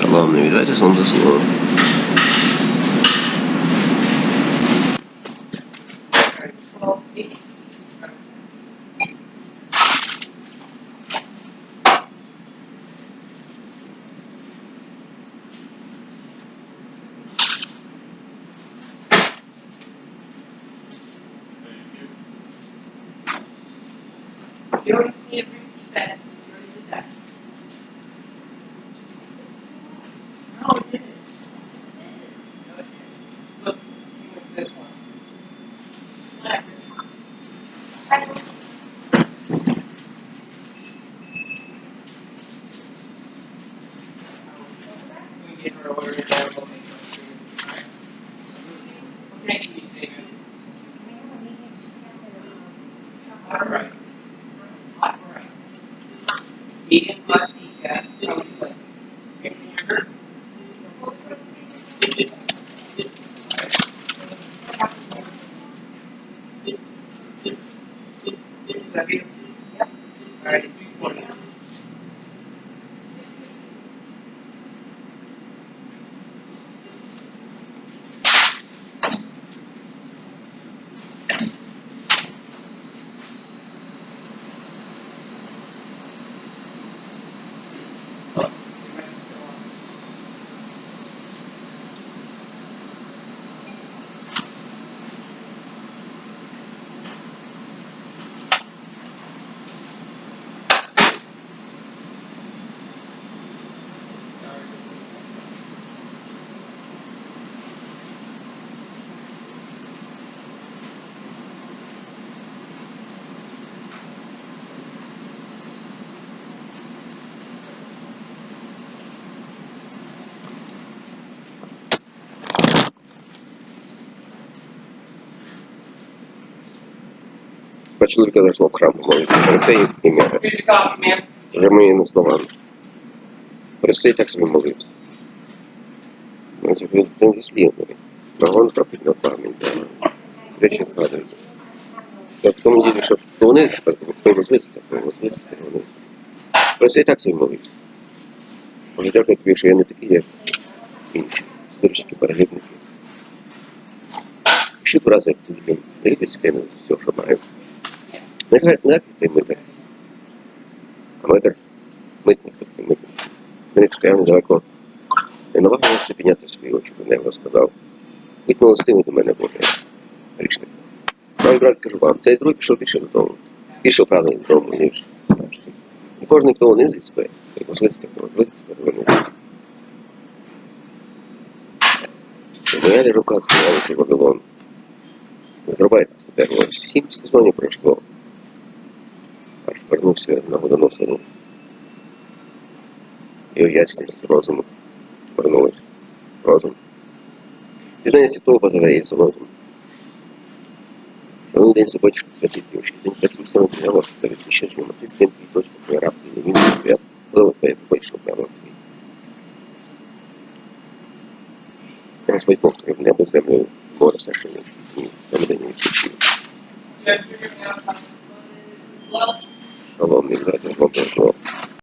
Шалом, не віддайте сонце слово. You already need to repeat that. You already did that. No, it didn't. No, it didn't. Look, you went this one. Left. We can get her order it down. We'll make it for you. Alright? Okay, you David. Hot rice. Hot rice. Medium hot decaf. How would you like it? Any sugar? Is that you? Yep. Alright, 320. Два чоловіка зайшло в храм молитися. Фарисеї і мера. Here's your coffee, ma'am. Вже моїми словами. Фарисей так собі молився. Це не слів. Вагон пропитно пам'ять. Речі згадуються. Я в тому ділі, що вони хто розвитися, вони. Фарисей так собі молився. Може, дякую тобі, що я не такий, як інші. Історичні переглядники. Ще два рази, як тобі, дайте святину з все, що маю. Не як цей митер. А митер, митник, це митник. Він як стояв недалеко, не навагався підняти свої очі, бо не сказав. Будь милостивий до мене, Боже, грішник. Правий брат, кажу вам, цей другий пішов більше додому. Пішов правильно додому, ніж перший. І кожен, хто унизить себе, той возвиситься, хто возвиситься, повернеться. Моя рука збиралася в Вавилон. Не зробайте себе, ось 7 сезонів пройшло. Аж вернувся на водоносину. І ясність розуму вернулася. Розум. Пізнання святого позове солодом. Один день суботичку святий Тівший. День працюю стану твоя Господа, відвіщаючи мати з тим твій точку, твоя раб, і не він, твоя, коли твоя побачив прямо твій. Господь Бог твій, в небо землю, море все, що нижче, і саме день відключив. Шалом, не вдати, Бог Божого.